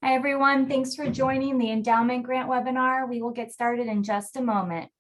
Hi, everyone. Thanks for joining the Endowment Grant webinar. We will get started in just a moment.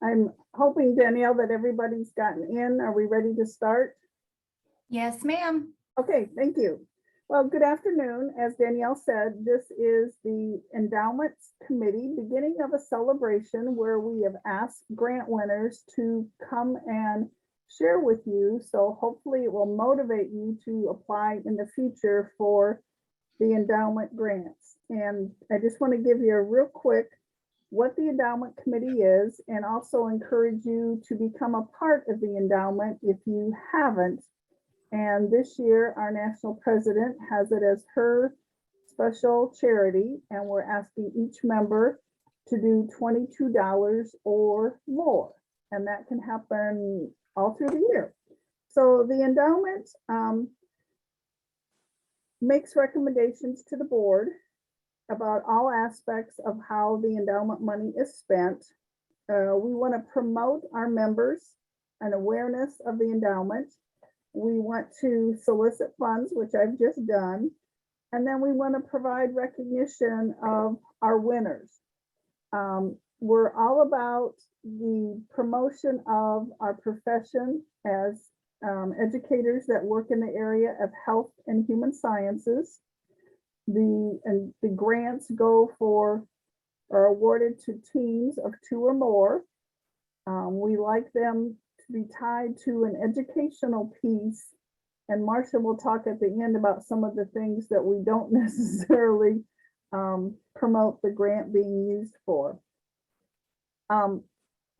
I'm hoping, Danielle, that everybody's gotten in. Are we ready to start? Yes, ma'am. Okay, thank you. Well, good afternoon. As Danielle said, this is the Endowments Committee, beginning of a celebration where we have asked grant winners to come and share with you. So hopefully it will motivate you to apply in the future for the endowment grants. And I just want to give you a real quick what the endowment committee is, and also encourage you to become a part of the endowment if you haven't. And this year, our national president has it as her special charity, and we're asking each member to do $22 or more. And that can happen all through the year. So the endowment makes recommendations to the board about all aspects of how the endowment money is spent. We want to promote our members an awareness of the endowment. We want to solicit funds, which I've just done. And then we want to provide recognition of our winners. We're all about the promotion of our profession as educators that work in the area of health and human sciences. The grants are awarded to teams of 2 or more. We like them to be tied to an educational piece, and Marcia will talk at the end about some of the things that we don't necessarily promote the grant being used for. A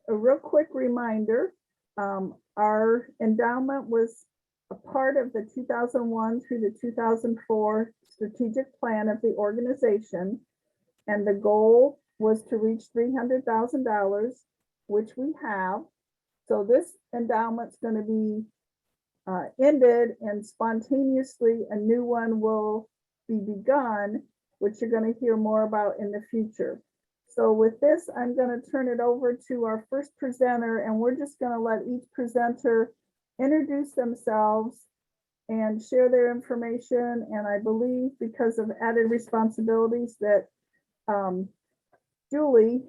real quick reminder, our endowment was a part of the 2001 through the 2004 strategic plan of the organization, and the goal was to reach $300,000, which we have. So this endowment's going to be ended, and spontaneously a new one will be begun, which you're going to hear more about in the future. So with this, I'm going to turn it over to our first presenter, and we're just going to let each presenter introduce themselves and share their information. And I believe, because of added responsibilities, that Julie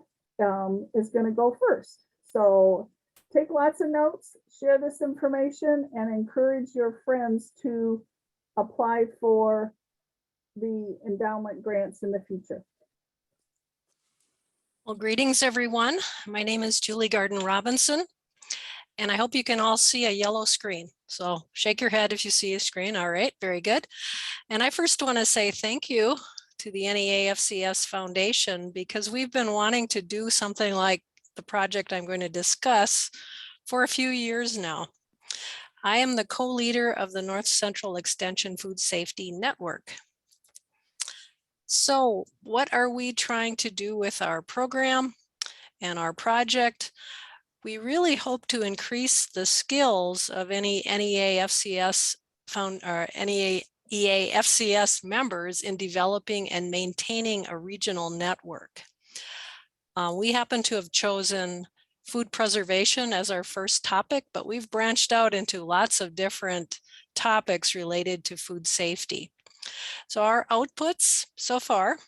is going to go first. So take lots of notes, share this information, and encourage your friends to apply for the endowment grants in the future. Well, greetings, everyone. My name is Julie Garden Robinson, and I hope you can all see a yellow screen. So shake your head if you see a screen. All right, very good. And I first want to say thank you to the NEAFCS Foundation, because we've been wanting to do something like the project I'm going to discuss for a few years now. I am the co-leader of the North Central Extension Food Safety Network. So what are we trying to do with our program and our project? We really hope to increase the skills of any NEAFCS NEAFCS members in developing and maintaining a regional network. We happen to have chosen food preservation as our first topic, but we've branched out into lots of different topics related to food safety. So our outputs so far,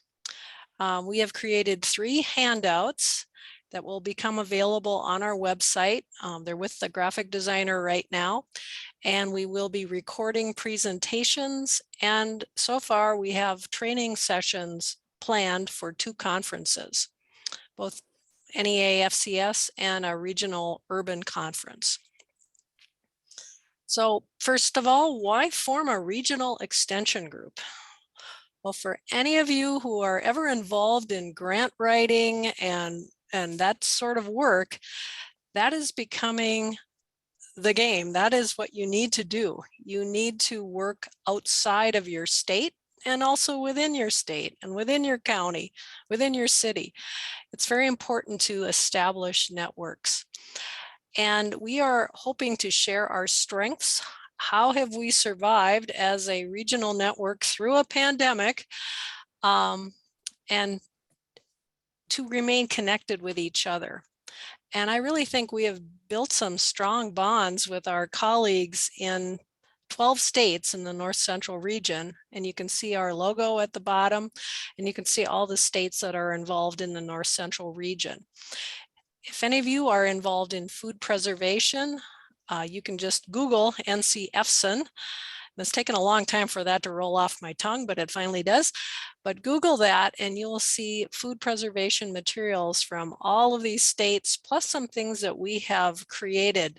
we have created 3 handouts that will become available on our website. They're with the graphic designer right now, and we will be recording presentations. And so far we have training sessions planned for 2 conferences, both NEAFCS and a regional urban conference. So first of all, why form a regional extension group? Well, for any of you who are ever involved in grant writing and that sort of work, that is becoming the game. That is what you need to do. You need to work outside of your state and also within your state and within your county, within your city. It's very important to establish networks. And we are hoping to share our strengths. How have we survived as a regional network through a pandemic, and to remain connected with each other. And I really think we have built some strong bonds with our colleagues in 12 states in the North Central region. And you can see our logo at the bottom, and you can see all the states that are involved in the North Central region. If any of you are involved in food preservation, you can just Google NCFSN. It's taken a long time for that to roll off my tongue, but it finally does. But Google that and you'll see food preservation materials from all of these states, plus some things that we have created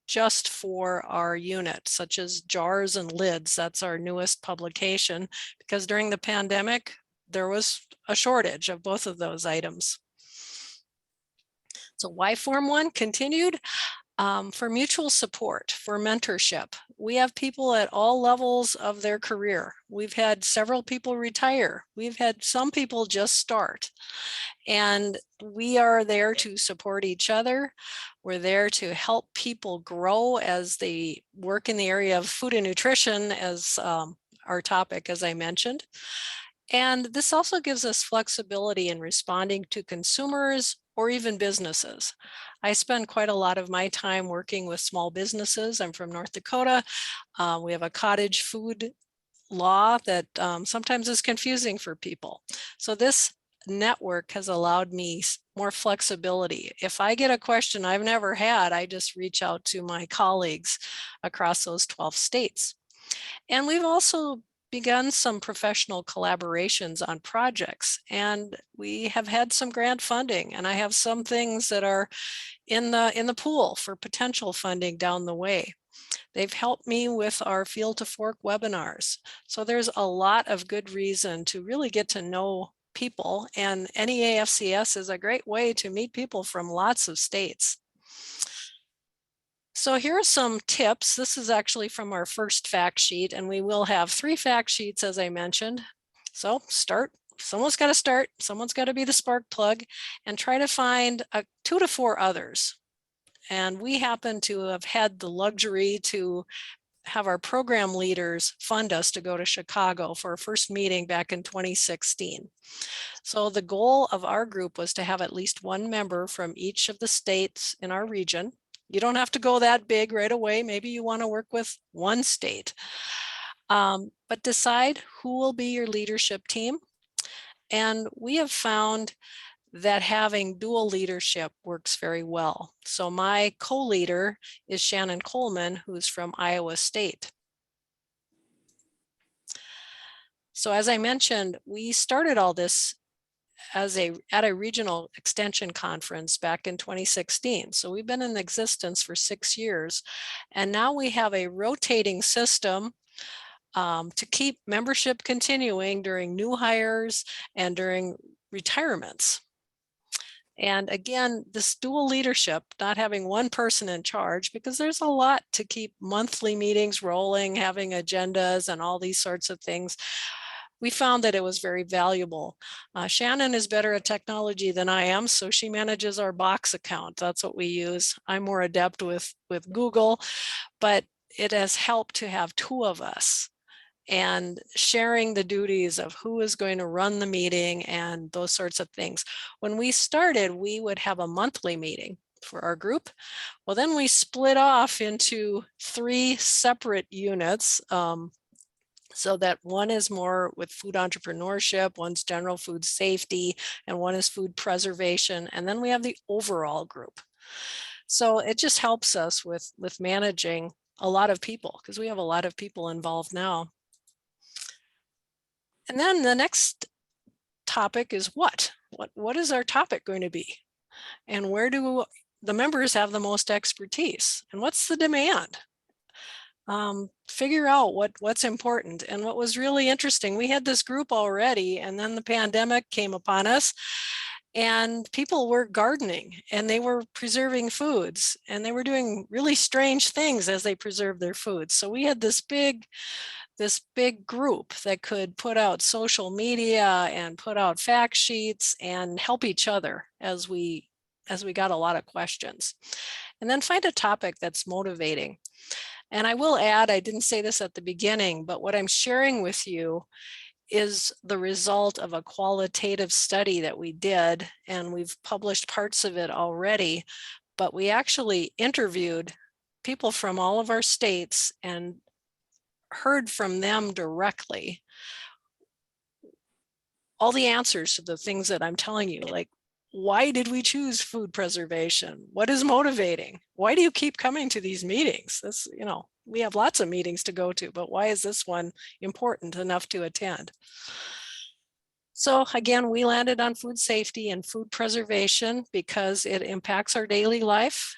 just for our unit, such as jars and lids. That's our newest publication, because during the pandemic, there was a shortage of both of those items. So why form one? Continued. For mutual support, for mentorship. We have people at all levels of their career. We've had several people retire. We've had some people just start. And we are there to support each other. We're there to help people grow as they work in the area of food and nutrition, as our topic, as I mentioned. And this also gives us flexibility in responding to consumers or even businesses. I spend quite a lot of my time working with small businesses. I'm from North Dakota. We have a cottage food law that sometimes is confusing for people. So this network has allowed me more flexibility. If I get a question I've never had, I just reach out to my colleagues across those 12 states. And we've also begun some professional collaborations on projects, and we have had some grant funding, and I have some things that are in the pool for potential funding down the way. They've helped me with our Field to Fork webinars. So there's a lot of good reason to really get to know people, and NEAFCS is a great way to meet people from lots of states. So here are some tips. This is actually from our first fact sheet, and we will have 3 fact sheets, as I mentioned. So start. Someone's got to start. Someone's got to be the spark plug, and try to find 2 to 4 others. And we happen to have had the luxury to have our program leaders fund us to go to Chicago for our first meeting back in 2016. So the goal of our group was to have at least 1 member from each of the states in our region. You don't have to go that big right away. Maybe you want to work with 1 state, but decide who will be your leadership team. And we have found that having dual leadership works very well. So my co-leader is Shannon Coleman, who's from Iowa State. So as I mentioned, we started all this at a regional extension conference back in 2016. So we've been in existence for 6 years, and now we have a rotating system to keep membership continuing during new hires and during retirements. And again, this dual leadership, not having one person in charge, because there's a lot to keep monthly meetings rolling, having agendas and all these sorts of things. We found that it was very valuable. Shannon is better at technology than I am, so she manages our Box account. That's what we use. I'm more adept with Google, but it has helped to have two of us and sharing the duties of who is going to run the meeting and those sorts of things. When we started, we would have a monthly meeting for our group. Well, then we split off into 3 separate units. So that one is more with food entrepreneurship, one's general food safety, and one is food preservation. And then we have the overall group. So it just helps us with managing a lot of people, because we have a lot of people involved now. And then the next topic is what is our topic going to be? And where do the members have the most expertise? And what's the demand? Figure out what's important. And what was really interesting, we had this group already, and then the pandemic came upon us, and people were gardening and they were preserving foods, and they were doing really strange things as they preserved their foods. So we had this big group that could put out social media and put out fact sheets and help each other as we got a lot of questions. And then find a topic that's motivating. And I will add, I didn't say this at the beginning, but what I'm sharing with you is the result of a qualitative study that we did, and we've published parts of it already, but we actually interviewed people from all of our states and heard from them directly all the answers to the things that I'm telling you, like, why did we choose food preservation? What is motivating? Why do you keep coming to these meetings? This, we have lots of meetings to go to, but why is this one important enough to attend? So again, we landed on food safety and food preservation because it impacts our daily life.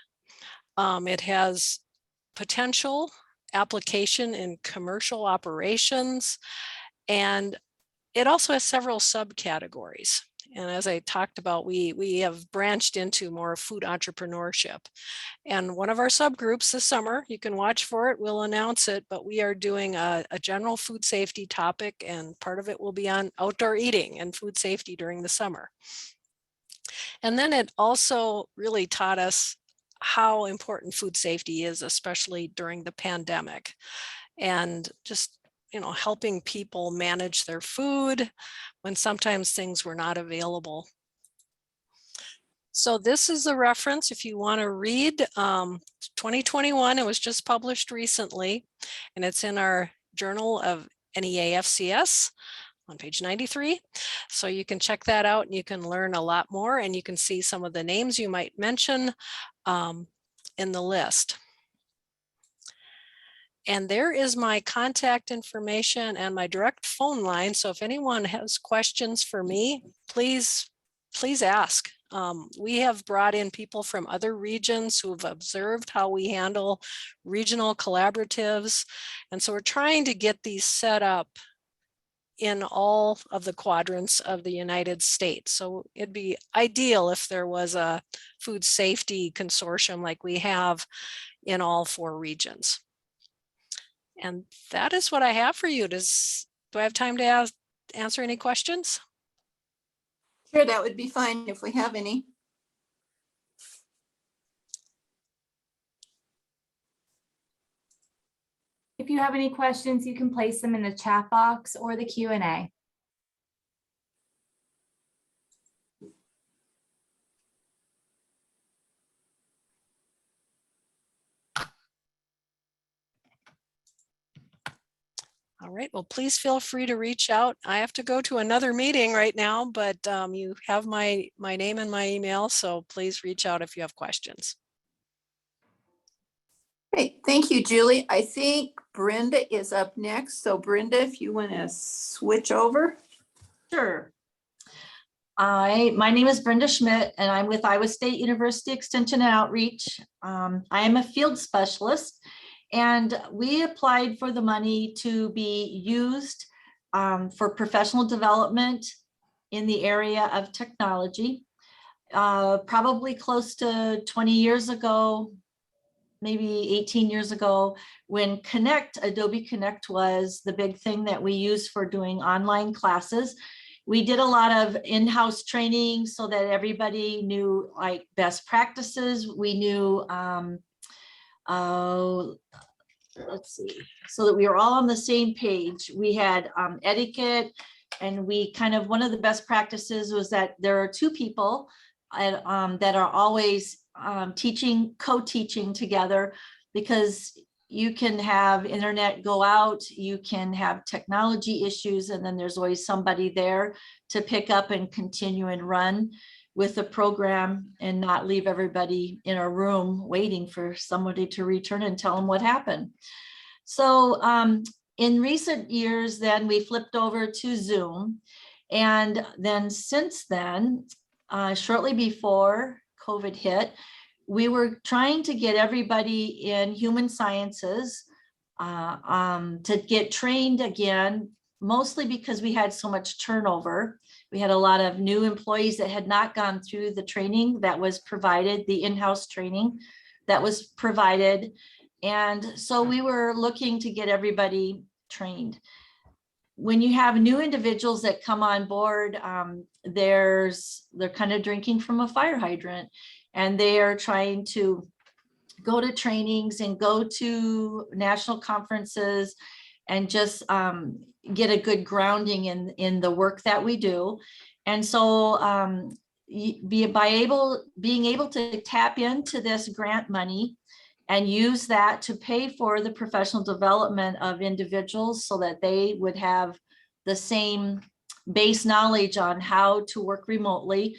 It has potential application in commercial operations, and it also has several subcategories. And as I talked about, we have branched into more food entrepreneurship. And one of our subgroups this summer, you can watch for it, we'll announce it, but we are doing a general food safety topic, and part of it will be on outdoor eating and food safety during the summer. And then it also really taught us how important food safety is, especially during the pandemic. And just helping people manage their food when sometimes things were not available. So this is a reference if you want to read 2021. It was just published recently, and it's in our Journal of NEAFCS on page 93. So you can check that out and you can learn a lot more, and you can see some of the names you might mention in the list. And there is my contact information and my direct phone line. So if anyone has questions for me, please ask. We have brought in people from other regions who have observed how we handle regional collaboratives. And so we're trying to get these set up in all of the quadrants of the United States. So it'd be ideal if there was a food safety consortium like we have in all 4 regions. And that is what I have for you. Do I have time to answer any questions? Sure, that would be fine if we have any. If you have any questions, you can place them in the chat box or the Q&A. All right, well, please feel free to reach out. I have to go to another meeting right now, but you have my name and my email, so please reach out if you have questions. Great, thank you, Julie. I think Brenda is up next. So Brenda, if you want to switch over. Sure. My name is Brenda Schmidt, and I'm with Iowa State University Extension and Outreach. I am a field specialist, and we applied for the money to be used for professional development in the area of technology. probably close to 20 years ago, maybe 18 years ago, when Adobe Connect was the big thing that we used for doing online classes. We did a lot of in-house training so that everybody knew like best practices. We knew, let's see, so that we were all on the same page. We had etiquette, and we one of the best practices was that there are two people that are always co-teaching together, because you can have internet go out, you can have technology issues, and then there's always somebody there to pick up and continue and run with the program and not leave everybody in a room waiting for somebody to return and tell them what happened. So in recent years, then we flipped over to Zoom. And then since then, shortly before COVID hit, we were trying to get everybody in human sciences to get trained again, mostly because we had so much turnover. We had a lot of new employees that had not gone through the training that was provided, the in-house training that was provided. And so we were looking to get everybody trained. When you have new individuals that come on board, they're kind of drinking from a fire hydrant, and they are trying to go to trainings and go to national conferences and just get a good grounding in the work that we do. And so being able to tap into this grant money and use that to pay for the professional development of individuals so that they would have the same base knowledge on how to work remotely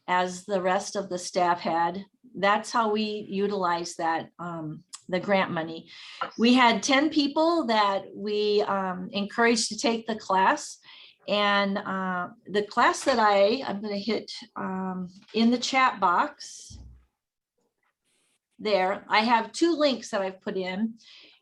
as the rest of the staff had. That's how we utilize that, the grant money. We had 10 people that we encouraged to take the class. And the class that I'm going to hit in the chat box there, I have 2 links that I've put in.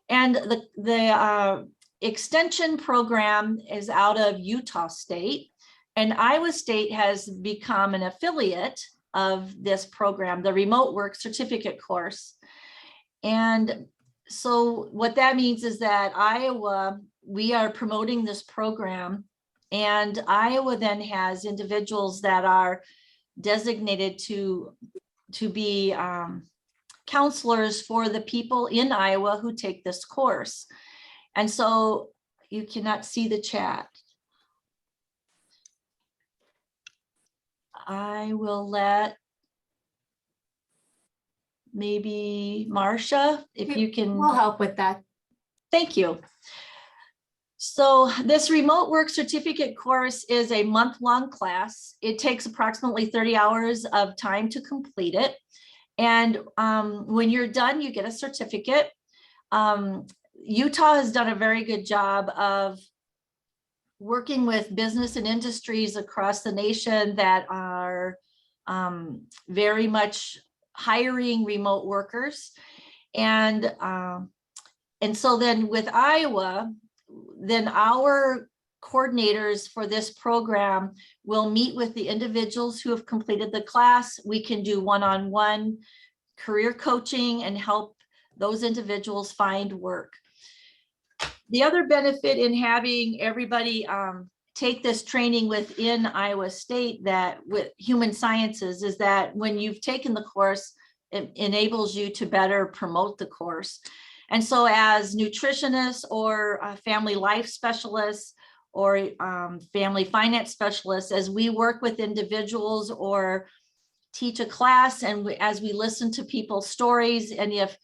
And the extension program is out of Utah State, and Iowa State has become an affiliate of this program, the remote work certificate course. And so what that means is that Iowa, we are promoting this program, and Iowa then has individuals that are designated to be counselors for the people in Iowa who take this course. And so you cannot see the chat. I will let maybe Marcia, if you can. We'll help with that. Thank you. So this remote work certificate course is a month-long class. It takes approximately 30 hours of time to complete it. And when you're done, you get a certificate. Utah has done a very good job of working with business and industries across the nation that are very much hiring remote workers. And so then with Iowa, then our coordinators for this program will meet with the individuals who have completed the class. We can do one-on-one career coaching and help those individuals find work. The other benefit in having everybody take this training within Iowa State that with human sciences is that when you've taken the course, it enables you to better promote the course. And so as nutritionists or family life specialists or family finance specialists, as we work with individuals or teach a class, and as we listen to people's stories, and if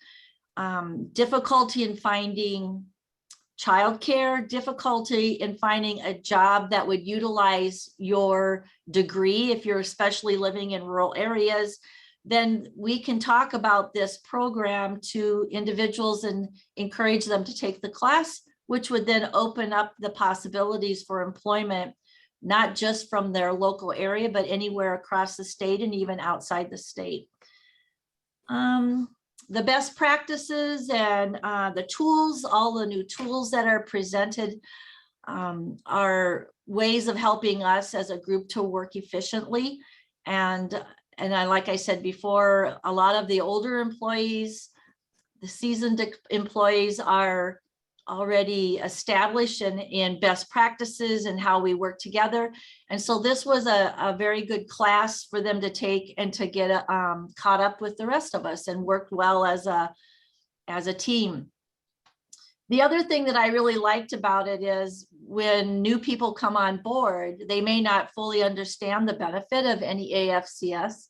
difficulty in finding childcare, difficulty in finding a job that would utilize your degree, if you're especially living in rural areas, then we can talk about this program to individuals and encourage them to take the class, which would then open up the possibilities for employment, not just from their local area, but anywhere across the state and even outside the state. The best practices and the tools, all the new tools that are presented are ways of helping us as a group to work efficiently. And like I said before, a lot of the older employees, the seasoned employees are already established in best practices and how we work together. And so this was a very good class for them to take and to get caught up with the rest of us and work well as a team. The other thing that I really liked about it is when new people come on board, they may not fully understand the benefit of any NEAFCS.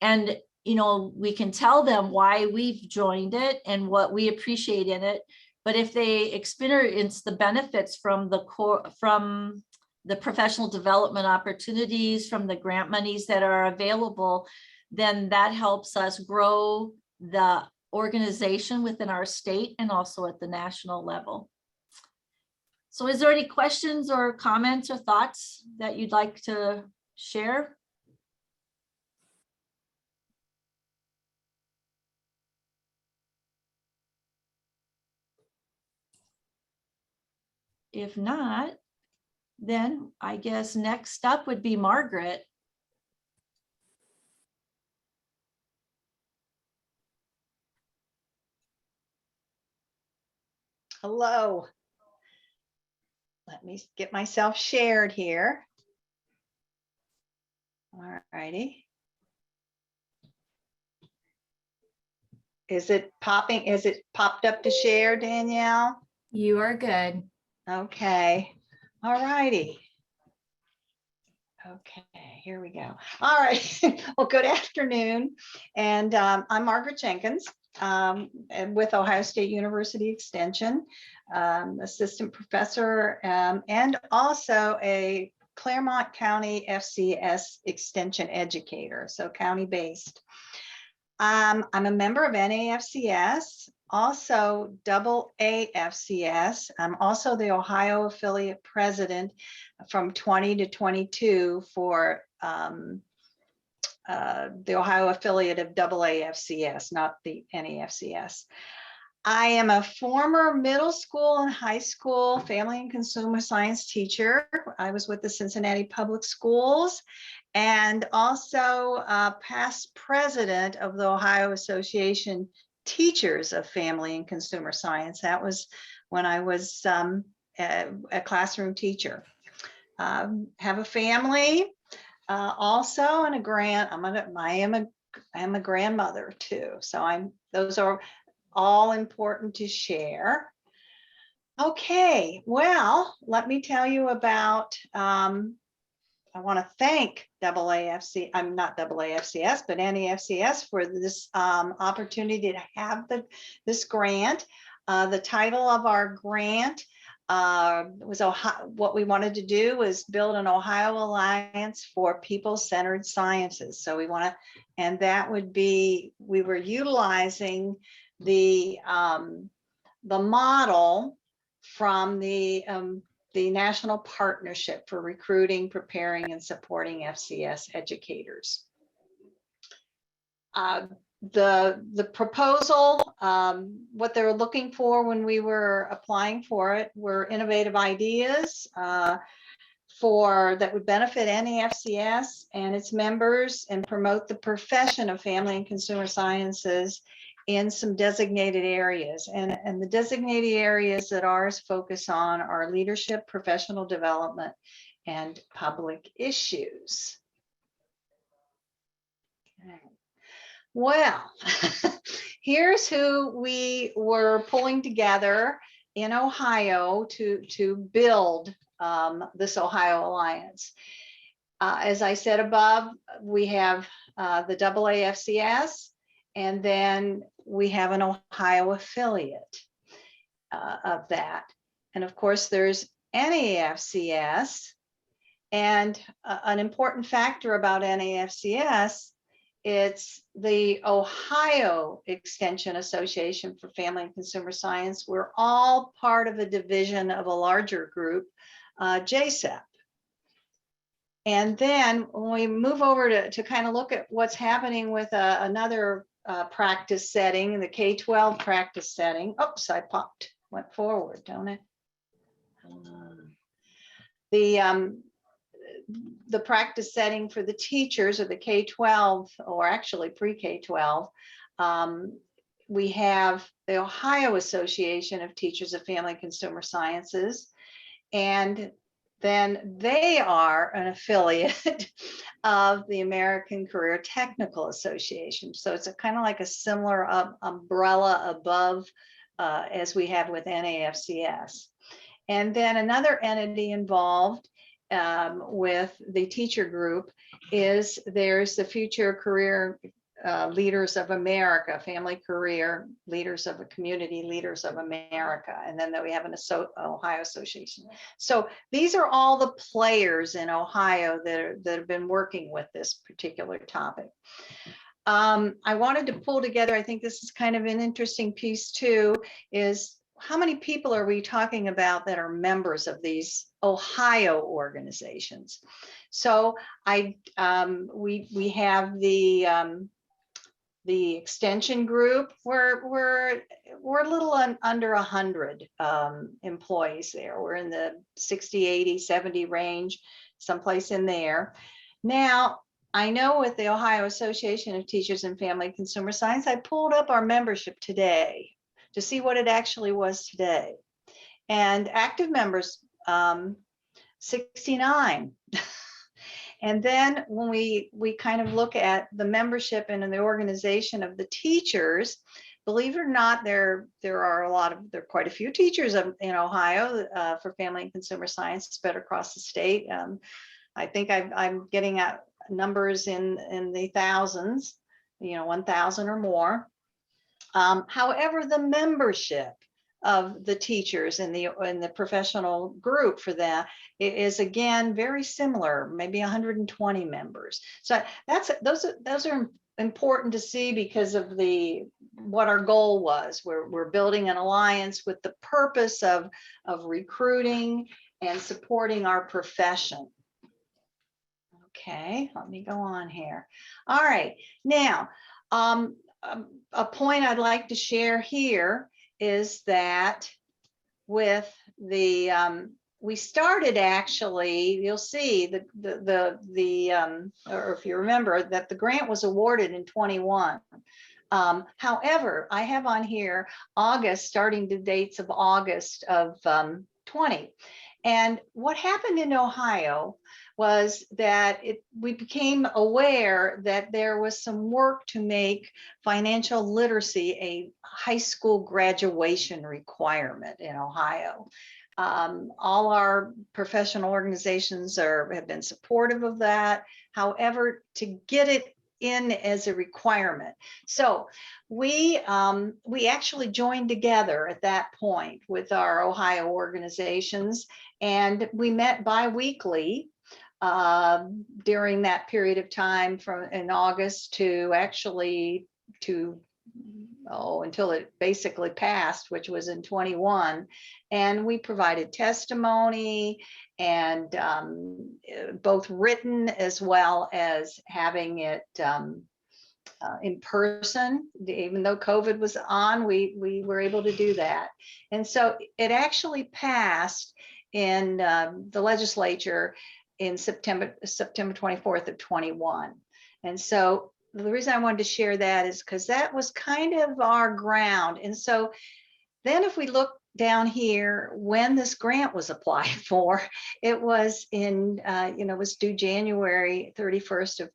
And, you know, we can tell them why we've joined it and what we appreciate in it. But if they experience the benefits from the professional development opportunities, from the grant monies that are available, then that helps us grow the organization within our state and also at the national level. So is there any questions or comments or thoughts that you'd like to share? If not, then I guess next up would be Margaret. Hello. Let me get myself shared here. All righty. Is it popping? Is it popped up to share, Danielle? You are good. Okay. All righty. Okay, here we go. All right. Well, good afternoon. And I'm Margaret Jenkins. And with Ohio State University Extension, assistant professor, and also a Claremont County FCS extension educator, so county-based. I'm a member of NEAFCS, also AAFCS. I'm also the Ohio affiliate president from 20 to 22 for the Ohio affiliate of AAFCS, not the NEAFCS. I am a former middle school and high school family and consumer science teacher. I was with the Cincinnati Public Schools and also past president of the Ohio Association Teachers of Family and Consumer Science. That was when I was a classroom teacher. Have a family. Also, and I am a grandmother too. So those are all important to share. Okay, well, let me tell you about, I want to thank AAFC, I'm not AAFCS, but NEAFCS for this opportunity to have this grant. The title of our grant was what we wanted to do was build an Ohio Alliance for People-Centered Sciences. So we want to, and that would be, we were utilizing the model from the National Partnership for Recruiting, Preparing, and Supporting FCS Educators. The proposal, what they were looking for when we were applying for it were innovative ideas that would benefit NEAFCS and its members and promote the profession of family and consumer sciences in some designated areas. And the designated areas that ours focus on are leadership, professional development, and public issues. Okay. Well, here's who we were pulling together in Ohio to build this Ohio Alliance. As I said above, we have the AAFCS, and then we have an Ohio affiliate of that. And of course, there's NEAFCS. And an important factor about NEAFCS, it's the Ohio Extension Association for Family and Consumer Science. We're all part of a division of a larger group, JSEP. And then when we move over to kind of look at what's happening with another practice setting, the K-12 practice setting. Oops, I went forward, don't I? the practice setting for the teachers of the K-12, or actually pre-K-12, we have the Ohio Association of Teachers of Family and Consumer Sciences, and then they are an affiliate of the American Career Technical Association. So it's a kind of like a similar umbrella above as we have with NEAFCS. And then another entity involved with the teacher group is there's the Future Career Leaders of America, Family Career Leaders of a Community Leaders of America, and then we have an Ohio Association. So these are all the players in Ohio that have been working with this particular topic. I wanted to pull together, I think this is kind of an interesting piece too, is how many people are we talking about that are members of these Ohio organizations? So we have the extension group. We're a little under 100 employees there. We're in the 60, 80, 70 range, someplace in there. Now, I know with the Ohio Association of Teachers in Family and Consumer Science, I pulled up our membership today to see what it actually was today. And active members, 69. And then when we kind of look at the membership and the organization of the teachers, believe it or not, there are quite a few teachers in Ohio for family and consumer science spread across the state. I think I'm getting at numbers in the thousands, 1,000 or more. However, the membership of the teachers in the professional group for that is again very similar, maybe 120 members. So those are important to see because of what our goal was. We're building an alliance with the purpose of recruiting and supporting our profession. Okay, let me go on here. All right, now a point I'd like to share here is that with the we started actually, you'll see or if you remember that the grant was awarded in 21. However, I have on here August, starting the dates of August of 20. And what happened in Ohio was that we became aware that there was some work to make financial literacy a high school graduation requirement in Ohio. All our professional organizations have been supportive of that. However, to get it in as a requirement. So we actually joined together at that point with our Ohio organizations, and we met bi-weekly during that period of time in August until it basically passed, which was in 21. And we provided testimony and both written as well as having it in person. Even though COVID was on, we were able to do that. And so it actually passed in the legislature in September 24th of 21. And so the reason I wanted to share that is because that was kind of our ground. And so then if we look down here, when this grant was applied for, it was it was due January 31st of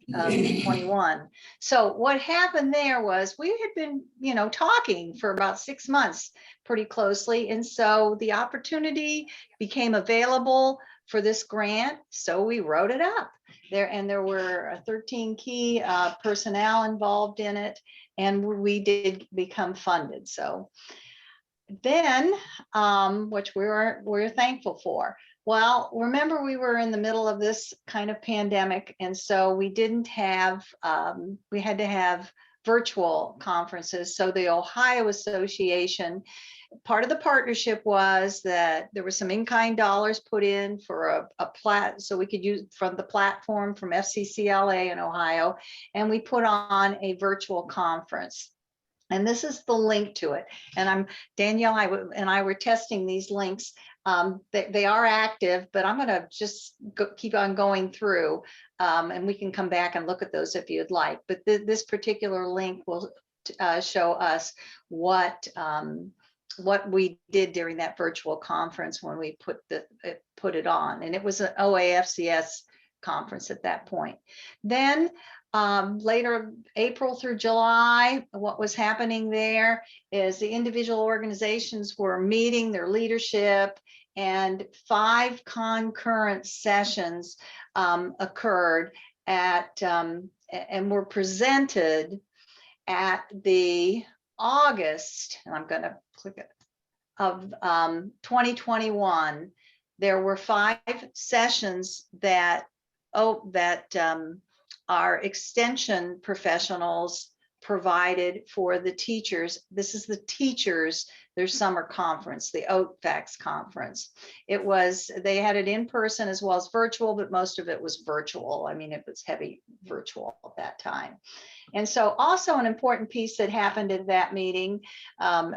21. So what happened there was we had been, talking for about 6 months pretty closely. And so the opportunity became available for this grant. So we wrote it up there were 13 key personnel involved in it, and we did become funded. So then, which we're thankful for. Well, remember we were in the middle of this kind of pandemic, and so we didn't have, we had to have virtual conferences. So the Ohio Association, part of the partnership was that there was some in-kind dollars put in for so we could use from the platform from FCCLA in Ohio, and we put on a virtual conference. And this is the link to it. And Danielle and I were testing these links They are active, but I'm going to just keep on going through, and we can come back and look at those if you'd like. But this particular link will show us what we did during that virtual conference when we put it on, and it was an OAFCS conference at that point. Then later, April through July, what was happening there is the individual organizations were meeting their leadership, and 5 concurrent sessions occurred at and were presented at the August, and I'm going to click it, of 2021. There were 5 sessions that our extension professionals provided for the teachers. This is the teachers, their summer conference, the NEAFCS conference. They had it in person as well as virtual, but most of it was virtual. I mean, it was heavy virtual at that time. And so also an important piece that happened at that meeting in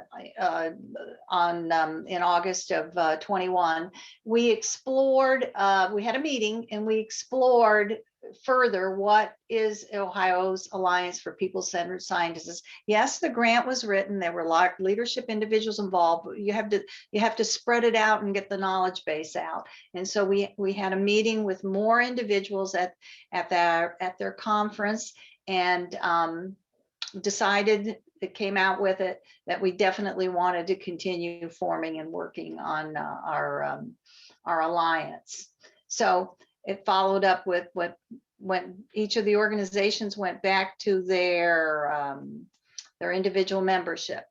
August of 21, we explored, we had a meeting and we explored further what is Ohio's Alliance for People-Centered Scientists. Yes, the grant was written, there were leadership individuals involved, but you have to spread it out and get the knowledge base out. And so we had a meeting with more individuals at their conference, and decided, it came out with it, that we definitely wanted to continue forming and working on our alliance. So it followed up with when each of the organizations went back to their individual membership.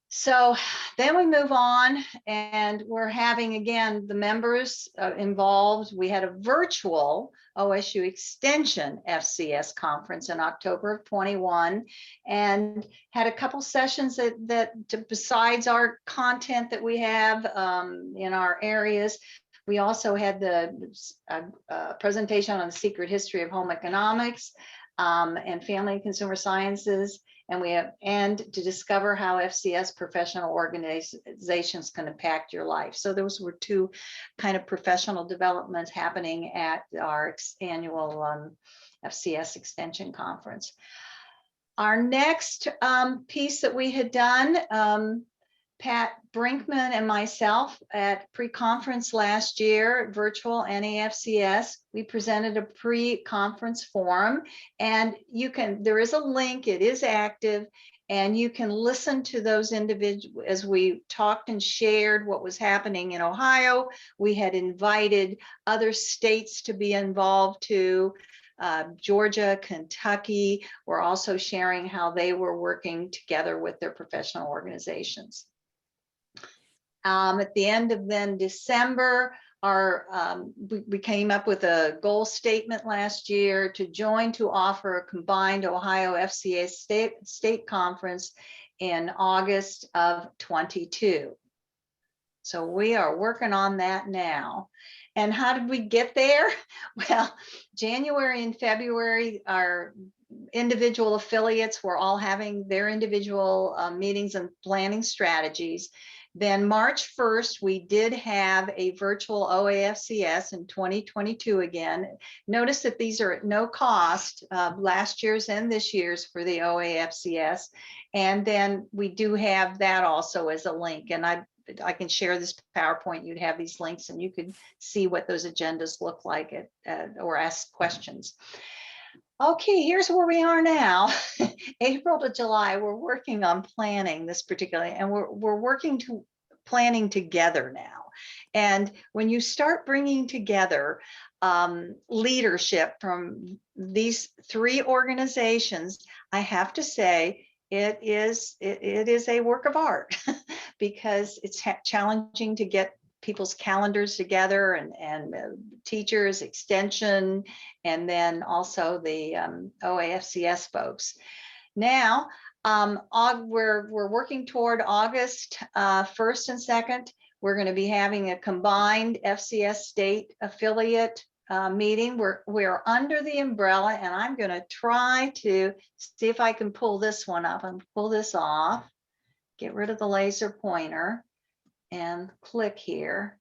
So then we move on, and we're having, again, the members involved. We had a virtual OSU Extension FCS conference in October of 21, and had a couple sessions that besides our content that we have in our areas, we also had the presentation on the secret history of home economics and family and consumer sciences. And to discover how FCS professional organizations can impact your life. So those were 2 kind of professional developments happening at our annual FCS Extension Conference. Our next piece that we had done, Pat Brinkman and myself at pre-conference last year, virtual NEAFCS, we presented a pre-conference forum, and there is a link, it is active, and you can listen to those individuals as we talked and shared what was happening in Ohio. We had invited other states to be involved too. Georgia, Kentucky were also sharing how they were working together with their professional organizations. At the end of December, we came up with a goal statement last year to offer a combined Ohio FCA state conference in August of 22. So we are working on that now. And how did we get there? Well, January and February, our individual affiliates were all having their individual meetings and planning strategies. Then March 1st, we did have a virtual OAFCS in 2022 again. Notice that these are at no cost, last year's and this year's for the OAFCS. And then we do have that also as a link. And I can share this PowerPoint. You'd have these links and you could see what those agendas look like or ask questions. Okay, here's where we are now. April to July, we're working on planning this particularly, and we're working to planning together now. And when you start bringing together leadership from these 3 organizations, I have to say it is a work of art because it's challenging to get people's calendars together, and teachers, extension, and then also the OAFCS folks. Now, we're working toward August 1st and 2nd. We're going to be having a combined FCS state affiliate meeting. We're under the umbrella, and I'm going to try to see if I can pull this one up and pull this off, get rid of the laser pointer. and click here.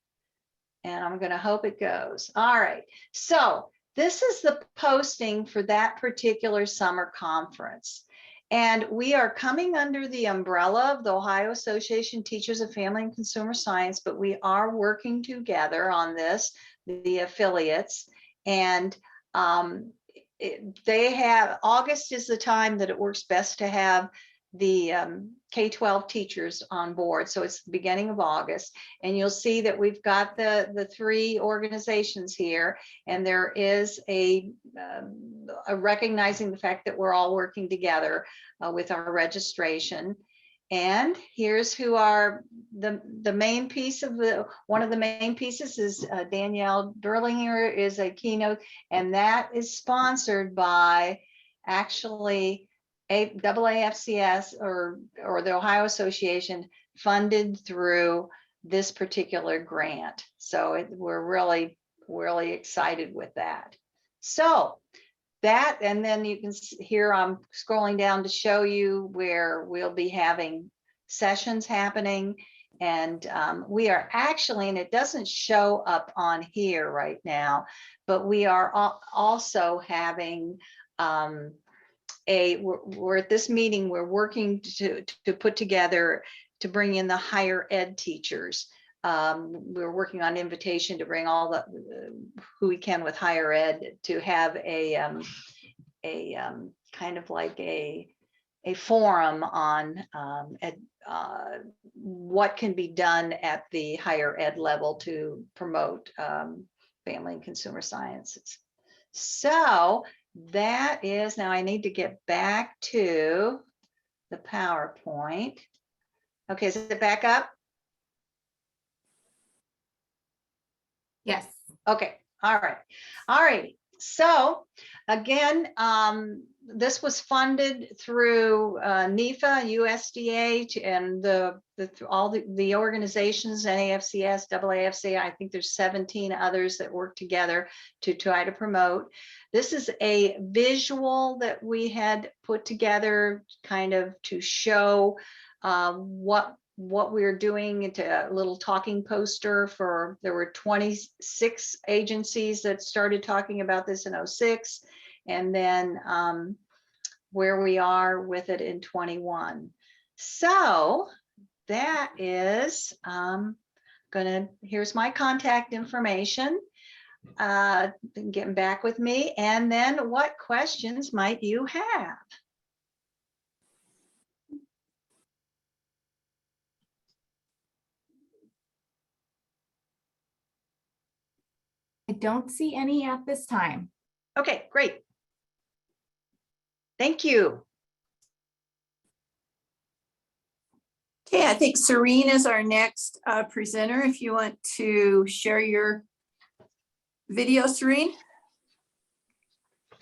And I'm going to hope it goes. All right. So this is the posting for that particular summer conference. And we are coming under the umbrella of the Ohio Association of Teachers of Family and Consumer Science, but we are working together on this, the affiliates. And they have, August is the time that it works best to have the K-12 teachers on board. So it's the beginning of August, and you'll see that we've got the three organizations here, and there is a recognizing the fact that we're all working together with our registration. And here's who are the main piece of one of the main pieces is Danielle Berlinger is a keynote, and that is sponsored by actually AAFCS or the Ohio Association, funded through this particular grant. So we're really excited with that. So that, and then you can see here, I'm scrolling down to show you where we'll be having sessions happening. And we are actually, and it doesn't show up on here right now, but we are also having we're at this meeting, we're working to put together, to bring in the higher ed teachers. We're working on invitation to bring all the who we can with higher ed to have a kind of like a forum on what can be done at the higher ed level to promote family and consumer sciences. So that is, now I need to get back to the PowerPoint. Okay, is it back up? Yes. Okay, all right. All right. So again, this was funded through NEFA, USDA, and all the organizations, NEAFCS, AAFC. I think there's 17 others that work together to try to promote. This is a visual that we had put together kind of to show what we're doing, into a little talking poster for, there were 26 agencies that started talking about this in 06, and then where we are with it in 21. So that is here's my contact information. Getting back with me, and then what questions might you have? I don't see any at this time. Okay, great. Thank you. Okay, I think Serene is our next presenter. If you want to share your video, Serene.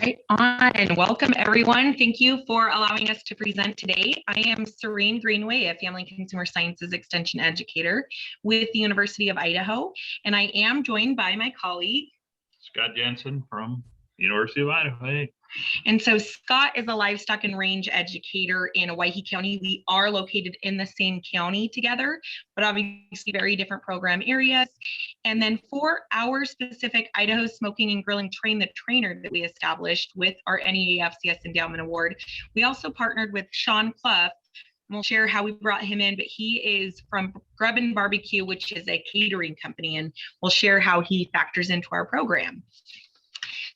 Right on, and welcome everyone. Thank you for allowing us to present today. I am Serene Greenway, a Family and Consumer Sciences Extension Educator with the University of Idaho, and I am joined by my colleague, Scott Jensen from University of Idaho. Hey. And so Scott is a livestock and range educator in Owyhee County. We are located in the same county together, but obviously very different program areas. And then for our specific Idaho Smoking and Grilling Train the Trainer that we established with our NEAFCS Endowment Award, we also partnered with Sean Clough. We'll share how we brought him in, but he is from Grub and Barbecue, which is a catering company, and we'll share how he factors into our program.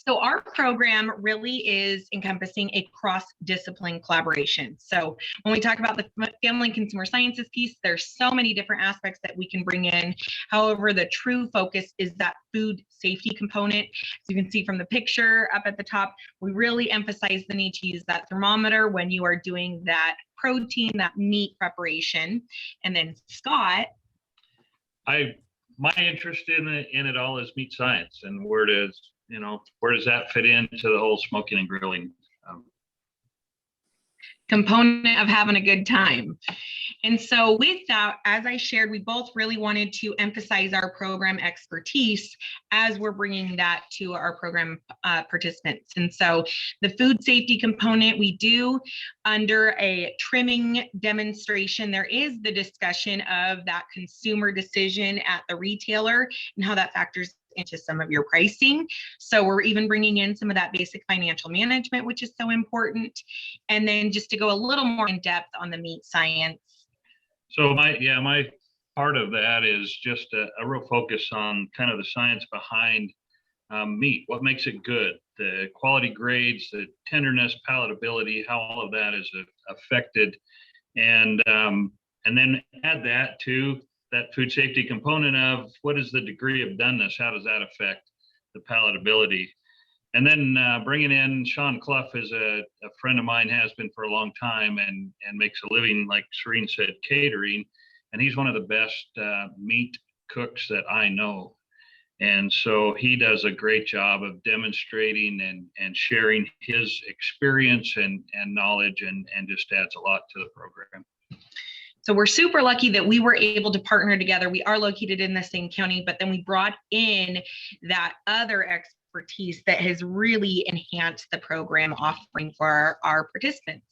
So our program really is encompassing a cross-discipline collaboration. So when we talk about the family and consumer sciences piece, there's so many different aspects that we can bring in. However, the true focus is that food safety component. As you can see from the picture up at the top, we really emphasize the need to use that thermometer when you are doing that protein, that meat preparation. And then Scott. My interest in it all is meat science, and where does that fit into the whole smoking and grilling component of having a good time. And so with that, as I shared, we both really wanted to emphasize our program expertise as we're bringing that to our program participants. And so the food safety component, we do under a trimming demonstration, there is the discussion of that consumer decision at the retailer and how that factors into some of your pricing. So we're even bringing in some of that basic financial management, which is so important. And then just to go a little more in depth on the meat science. So my part of that is just a real focus on kind of the science behind meat, what makes it good, the quality grades, the tenderness, palatability, how all of that is affected. And then add that to that food safety component of what is the degree of doneness, how does that affect the palatability? And then bringing in Sean Clough is a friend of mine, has been for a long time, and makes a living, like Serene said, catering. And he's one of the best meat cooks that I know. And so he does a great job of demonstrating and sharing his experience and knowledge, and just adds a lot to the program. So we're super lucky that we were able to partner together. We are located in the same county, but then we brought in that other expertise that has really enhanced the program offering for our participants.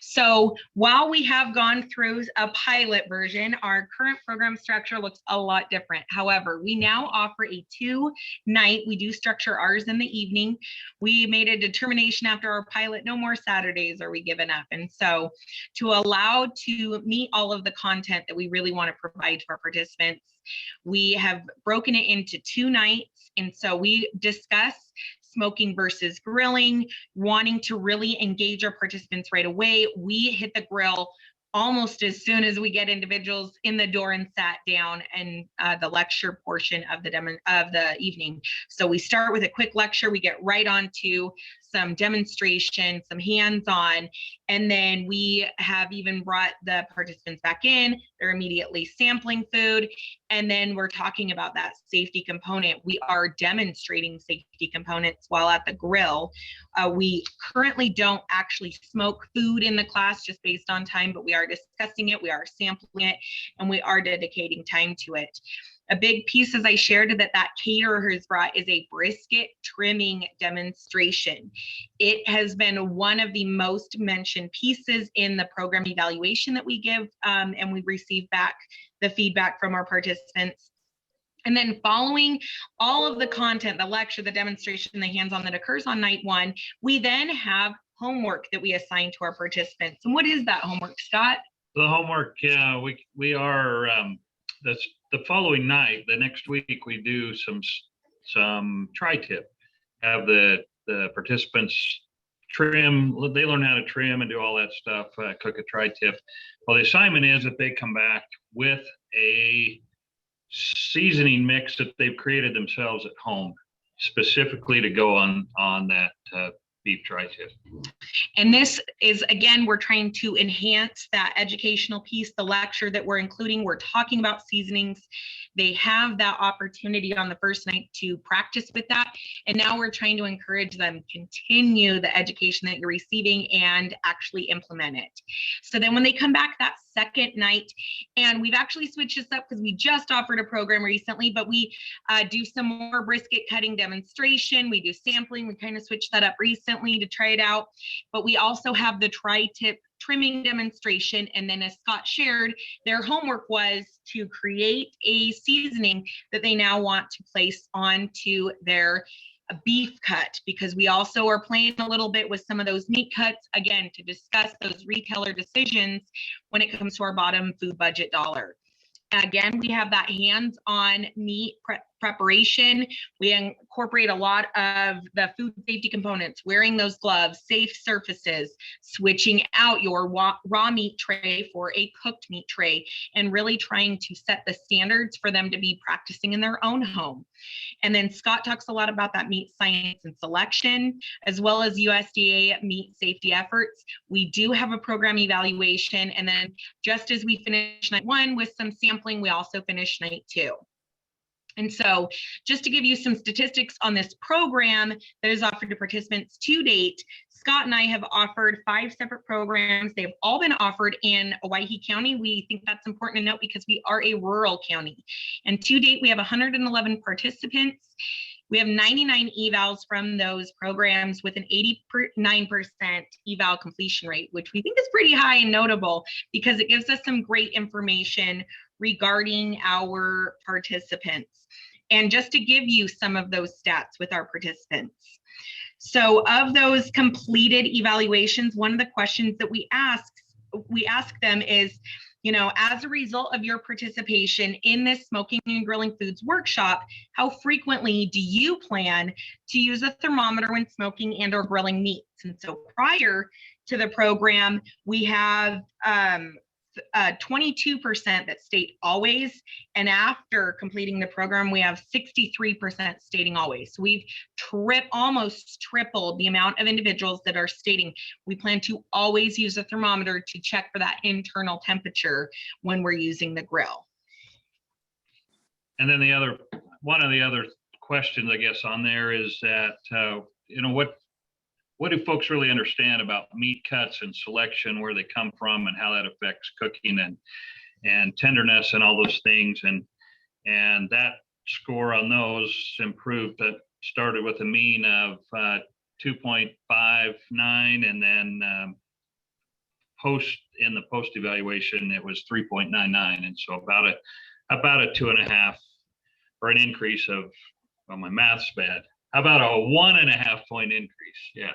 So while we have gone through a pilot version, our current program structure looks a lot different. However, we now offer a 2-night, we do structure ours in the evening. We made a determination after our pilot, no more Saturdays are we giving up. And so to allow to meet all of the content that we really want to provide to our participants, we have broken it into 2 nights. And so we discuss smoking versus grilling, wanting to really engage our participants right away. We hit the grill almost as soon as we get individuals in the door and sat down, and the lecture portion of the evening. So we start with a quick lecture, we get right on to some demonstration, some hands-on, and then we have even brought the participants back in. They're immediately sampling food, and then we're talking about that safety component. We are demonstrating safety components while at the grill. We currently don't actually smoke food in the class just based on time, but we are discussing it, we are sampling it, and we are dedicating time to it. A big piece, as I shared, that caterer has brought is a brisket trimming demonstration. It has been one of the most mentioned pieces in the program evaluation that we give, and we receive back the feedback from our participants. And then following all of the content, the lecture, the demonstration, the hands-on that occurs on night 1, we then have homework that we assign to our participants. And what is that homework, Scott? The homework, we are, the following night, the next week, we do some tri-tip. Have the participants trim, they learn how to trim and do all that stuff, cook a tri-tip. Well, the assignment is that they come back with a seasoning mix that they've created themselves at home, specifically to go on that beef tri-tip. And this is, again, we're trying to enhance that educational piece, the lecture that we're including. We're talking about seasonings. They have that opportunity on the first night to practice with that. And now we're trying to encourage them continue the education that you're receiving and actually implement it. So then when they come back that second night, and we've actually switched this up because we just offered a program recently, but we do some more brisket cutting demonstration. We do sampling. We kind of switched that up recently to try it out. But we also have the tri-tip trimming demonstration. And then as Scott shared, their homework was to create a seasoning that they now want to place onto their beef cut, because we also are playing a little bit with some of those meat cuts, again, to discuss those retailer decisions when it comes to our bottom food budget dollar. Again, we have that hands-on meat preparation. We incorporate a lot of the food safety components, wearing those gloves, safe surfaces, switching out your raw meat tray for a cooked meat tray, and really trying to set the standards for them to be practicing in their own home. And then Scott talks a lot about that meat science and selection, as well as USDA meat safety efforts. We do have a program evaluation, and then just as we finish night 1 with some sampling, we also finish night 2. And so just to give you some statistics on this program that is offered to participants to date, Scott and I have offered 5 separate programs. They've all been offered in Owyhee County. We think that's important to note because we are a rural county. And to date, we have 111 participants. We have 99 evals from those programs with an 89% eval completion rate, which we think is pretty high and notable because it gives us some great information regarding our participants. And just to give you some of those stats with our participants. So of those completed evaluations, one of the questions that we ask them is, you know, as a result of your participation in this smoking and grilling foods workshop, how frequently do you plan to use a thermometer when smoking and or grilling meats? And so prior to the program, we have 22% that state always, and after completing the program, we have 63% stating always. So we've almost tripled the amount of individuals that are stating we plan to always use a thermometer to check for that internal temperature when we're using the grill. And then one of the other questions, I guess, on there is that, you know, what do folks really understand about meat cuts and selection, where they come from and how that affects cooking and tenderness and all those things. And that score on those improved. That started with a mean of 2.59, and then post evaluation, it was 3.99. And so about a 2.5, or an increase of, well, my math's bad. How about a 1.5 point increase? Yeah.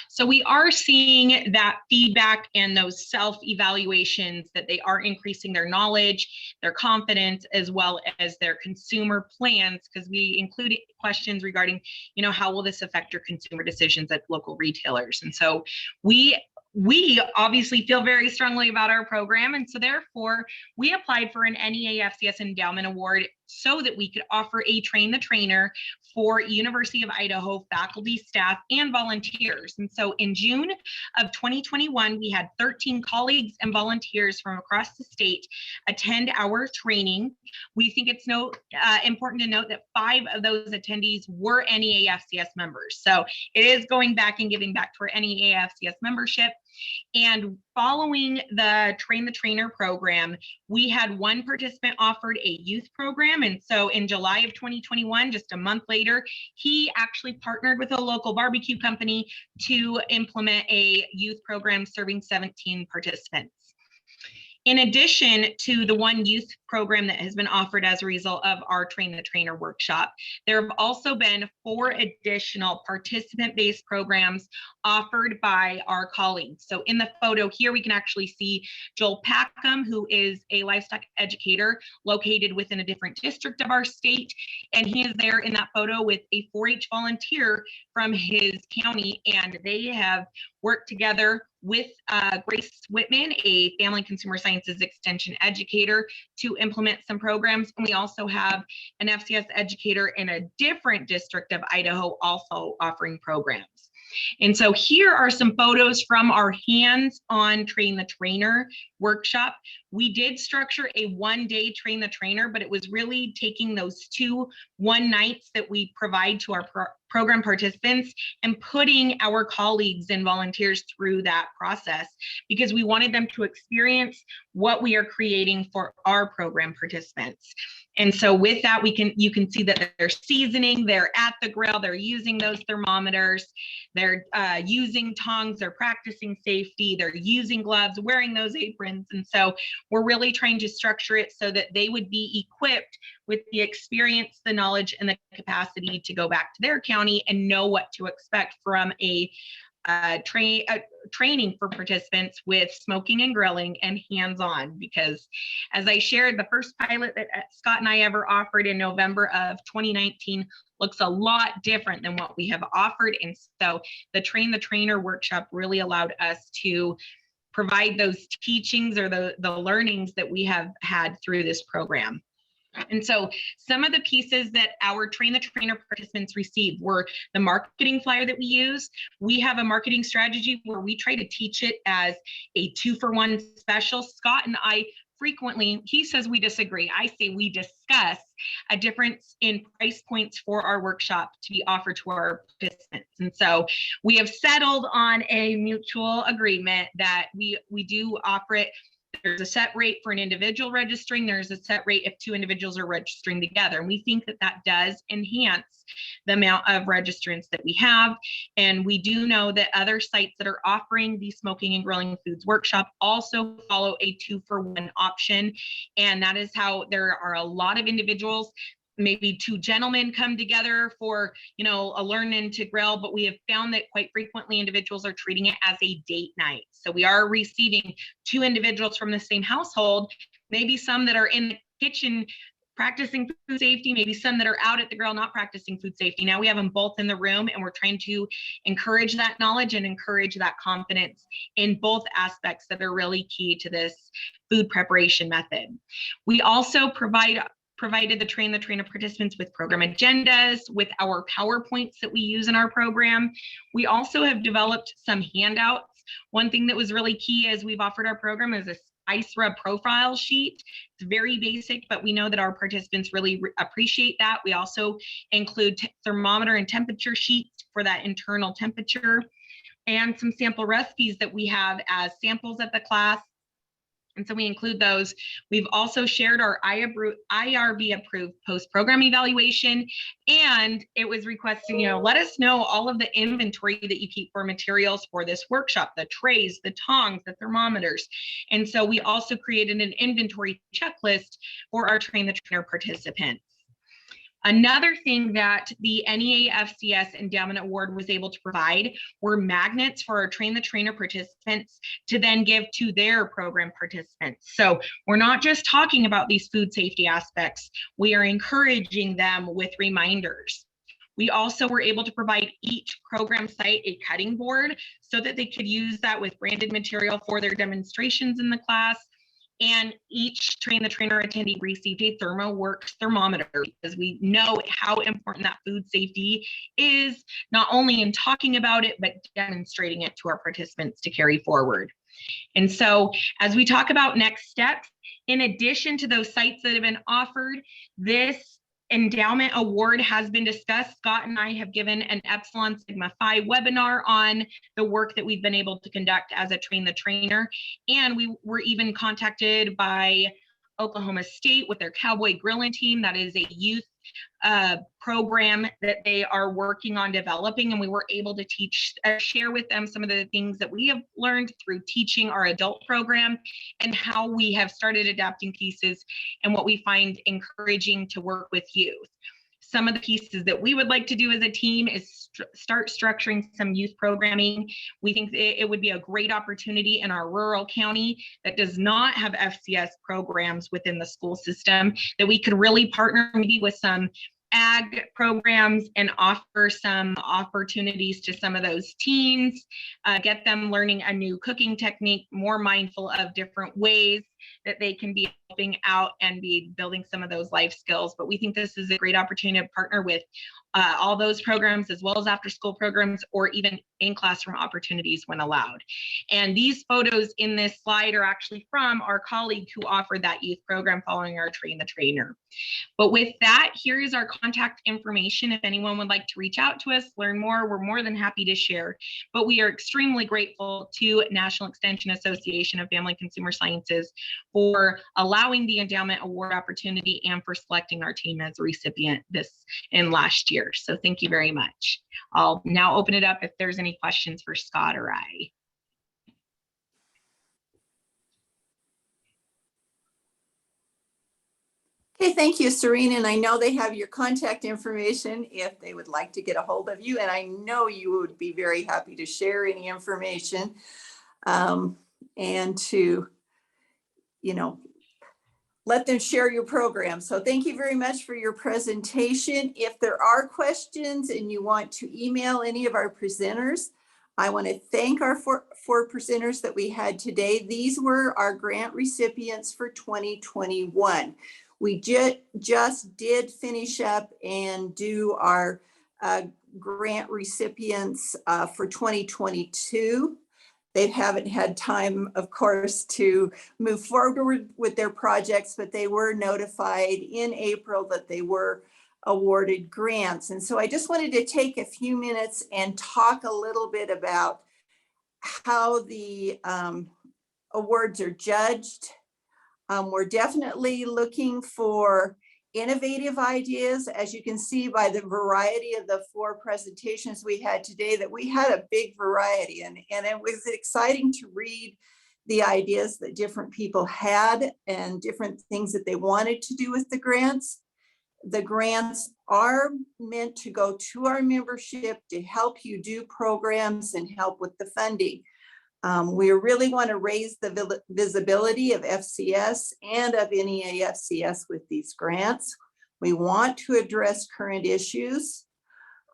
So we are seeing that feedback and those self-evaluations that they are increasing their knowledge, their confidence, as well as their consumer plans, because we included questions regarding, you know, how will this affect your consumer decisions at local retailers? And so we obviously feel very strongly about our program. And so therefore, we applied for an NEAFCS Endowment Award so that we could offer a Train the Trainer for University of Idaho faculty, staff, and volunteers. And so in June of 2021, we had 13 colleagues and volunteers from across the state attend our training. We think it's important to note that 5 of those attendees were NEAFCS members. So it is going back and giving back to our NEAFCS membership. And following the Train the Trainer program, we had one participant offered a youth program. And so in July of 2021, just a month later, he actually partnered with a local barbecue company to implement a youth program serving 17 participants. In addition to the one youth program that has been offered as a result of our Train the Trainer workshop, there have also been 4 additional participant-based programs offered by our colleagues. So in the photo here, we can actually see Joel Packham, who is a livestock educator located within a different district of our state. And he is there in that photo with a 4-H volunteer from his county, and they have worked together with Grace Whitman, a family and consumer sciences extension educator, to implement some programs. And we also have an FCS educator in a different district of Idaho also offering programs. And so here are some photos from our hands-on Train the Trainer workshop. We did structure a 1-day Train the Trainer, but it was really taking those 2 one-nights that we provide to our program participants and putting our colleagues and volunteers through that process, because we wanted them to experience what we are creating for our program participants. And so with that, you can see that they're seasoning, they're at the grill, they're using those thermometers, they're using tongs, they're practicing safety, they're using gloves, wearing those aprons. And so we're really trying to structure it so that they would be equipped with the experience, the knowledge, and the capacity to go back to their county and know what to expect from a training for participants with smoking and grilling and hands-on. Because as I shared, the first pilot that Scott and I ever offered in November of 2019 looks a lot different than what we have offered. And so the Train the Trainer workshop really allowed us to provide those teachings or the learnings that we have had through this program. And so some of the pieces that our Train the Trainer participants received were the marketing flyer that we use. We have a marketing strategy where we try to teach it as a 2-for-1 special. Scott and I frequently, he says we disagree. I say we discuss a difference in price points for our workshop to be offered to our participants. And so we have settled on a mutual agreement that we do offer it. There's a set rate for an individual registering. There's a set rate if 2 individuals are registering together. And we think that that does enhance the amount of registrants that we have. And we do know that other sites that are offering the smoking and grilling foods workshop also follow a 2-for-1 option. And that is how there are a lot of individuals, maybe 2 gentlemen come together for, a learning to grill, but we have found that quite frequently individuals are treating it as a date night. So we are receiving 2 individuals from the same household, maybe some that are in the kitchen practicing food safety, maybe some that are out at the grill not practicing food safety. Now we have them both in the room, and we're trying to encourage that knowledge and encourage that confidence in both aspects that are really key to this food preparation method. We also provided the Train the Trainer participants with program agendas, with our PowerPoints that we use in our program. We also have developed some handouts. One thing that was really key as we've offered our program is a Ice Rub profile sheet. It's very basic, but we know that our participants really appreciate that. We also include thermometer and temperature sheets for that internal temperature, and some sample recipes that we have as samples at the class. And so we include those. We've also shared our IRB approved post-program evaluation, and it was requesting, let us know all of the inventory that you keep for materials for this workshop, the trays, the tongs, the thermometers. And so we also created an inventory checklist for our Train the Trainer participants. Another thing that the NEAFCS Endowment Award was able to provide were magnets for our Train the Trainer participants to then give to their program participants. So we're not just talking about these food safety aspects, we are encouraging them with reminders. We also were able to provide each program site a cutting board so that they could use that with branded material for their demonstrations in the class. And each Train the Trainer attendee received a ThermoWorks thermometer, because we know how important that food safety is, not only in talking about it, but demonstrating it to our participants to carry forward. And so as we talk about next steps, in addition to those sites that have been offered, this Endowment Award has been discussed. Scott and I have given an Epsilon Sigma Phi webinar on the work that we've been able to conduct as a Train the Trainer. And we were even contacted by Oklahoma State with their Cowboy Grilling team. That is a youth program that they are working on developing, and we were able to share with them some of the things that we have learned through teaching our adult program, and how we have started adapting pieces and what we find encouraging to work with youth. Some of the pieces that we would like to do as a team is start structuring some youth programming. We think it would be a great opportunity in our rural county that does not have FCS programs within the school system, that we could really partner maybe with some ag programs and offer some opportunities to some of those teens, get them learning a new cooking technique, more mindful of different ways that they can be helping out and be building some of those life skills. But we think this is a great opportunity to partner with all those programs, as well as after school programs, or even in classroom opportunities when allowed. And these photos in this slide are actually from our colleague who offered that youth program following our Train the Trainer. But with that, here is our contact information. If anyone would like to reach out to us, learn more, we're more than happy to share. But we are extremely grateful to National Extension Association of Family and Consumer Sciences for allowing the Endowment Award opportunity and for selecting our team as a recipient this in last year. So thank you very much. I'll now open it up if there's any questions for Scott or I. Okay, thank you, Serena. And I know they have your contact information if they would like to get a hold of you. And I know you would be very happy to share any information and to, let them share your program. So thank you very much for your presentation. If there are questions and you want to email any of our presenters, I want to thank our four presenters that we had today. These were our grant recipients for 2021. We just did finish up and do our grant recipients for 2022. They haven't had time, of course, to move forward with their projects, but they were notified in April that they were awarded grants. And so I just wanted to take a few minutes and talk a little bit about how the awards are judged. We're definitely looking for innovative ideas. As you can see by the variety of the 4 presentations we had today, that we had a big variety, and it was exciting to read the ideas that different people had and different things that they wanted to do with the grants. The grants are meant to go to our membership to help you do programs and help with the funding. We really want to raise the visibility of FCS and of NEAFCS with these grants. We want to address current issues.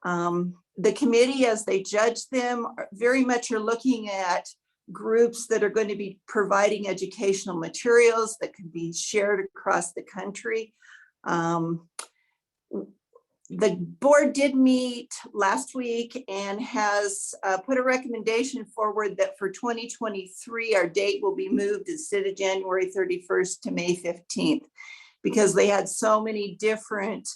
The committee, as they judge them, very much are looking at groups that are going to be providing educational materials that can be shared across the country. The board did meet last week and has put a recommendation forward that for 2023, our date will be moved instead of January 31st to May 15th, because they had so many different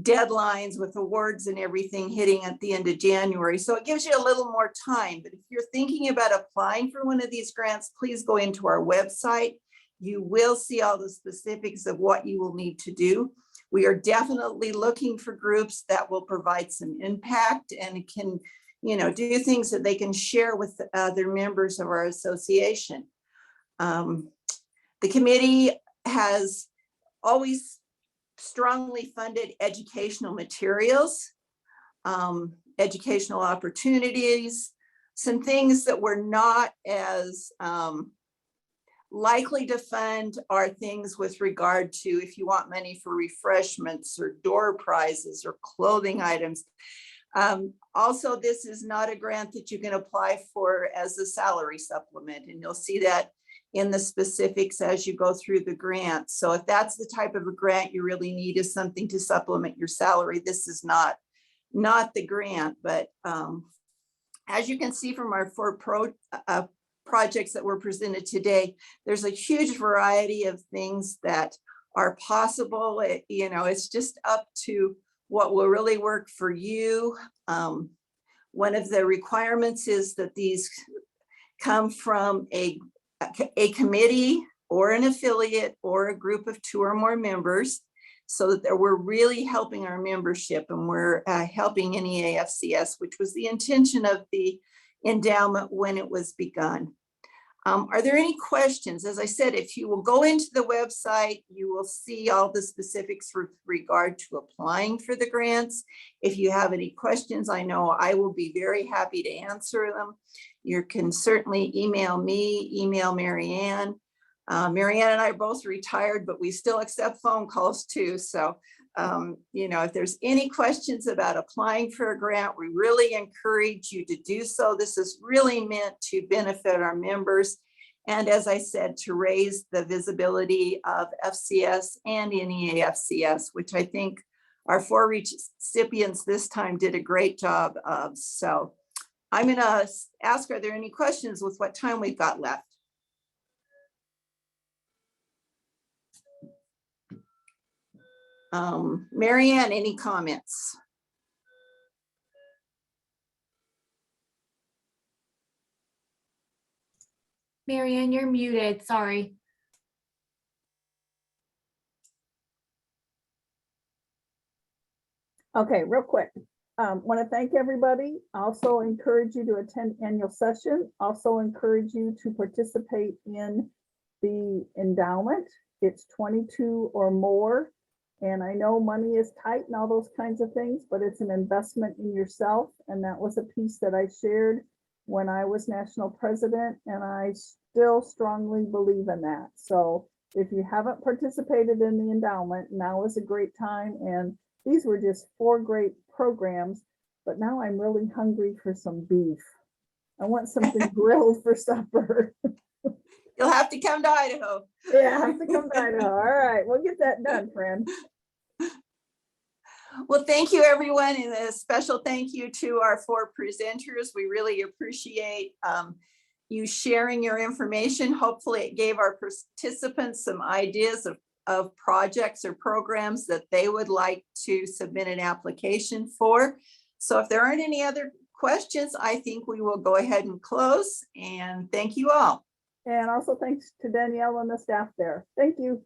deadlines with awards and everything hitting at the end of January. So it gives you a little more time. But if you're thinking about applying for one of these grants, please go into our website. You will see all the specifics of what you will need to do. We are definitely looking for groups that will provide some impact and can, do things that they can share with other members of our association. The committee has always strongly funded educational materials, educational opportunities, some things that were not as likely to fund are things with regard to if you want money for refreshments or door prizes or clothing items. Also, this is not a grant that you can apply for as a salary supplement, and you'll see that in the specifics as you go through the grant. So if that's the type of a grant you really need, is something to supplement your salary, this is not the grant. But as you can see from our 4 projects that were presented today, there's a huge variety of things that are possible. It's just up to what will really work for you. One of the requirements is that these come from a committee or an affiliate or a group of 2 or more members, so that we're really helping our membership, and we're helping NEAFCS, which was the intention of the endowment when it was begun. Are there any questions? As I said, if you will go into the website, you will see all the specifics with regard to applying for the grants. If you have any questions, I know I will be very happy to answer them. You can certainly email me, email Marianne. Marianne and I are both retired, but we still accept phone calls too. So if there's any questions about applying for a grant, we really encourage you to do so. This is really meant to benefit our members. And as I said, to raise the visibility of FCS and NEAFCS, which I think our 4 recipients this time did a great job of. So I'm going to ask, are there any questions with what time we've got left? Marianne, any comments? Marianne, you're muted, sorry. Okay, real quick. Want to thank everybody. Also encourage you to attend annual session. Also encourage you to participate in the endowment. It's 22 or more. And I know money is tight and all those kinds of things, but it's an investment in yourself. And that was a piece that I shared when I was national president, and I still strongly believe in that. So if you haven't participated in the endowment, now is a great time. And these were just 4 great programs, but now I'm really hungry for some beef. I want something grilled for supper. You'll have to come to Idaho. Yeah, I have to come to Idaho. All right, we'll get that done, friend. Well, thank you, everyone, and a special thank you to our 4 presenters. We really appreciate you sharing your information. Hopefully it gave our participants some ideas of projects or programs that they would like to submit an application for. So if there aren't any other questions, I think we will go ahead and close, and thank you all. And also thanks to Danielle and the staff there. Thank you.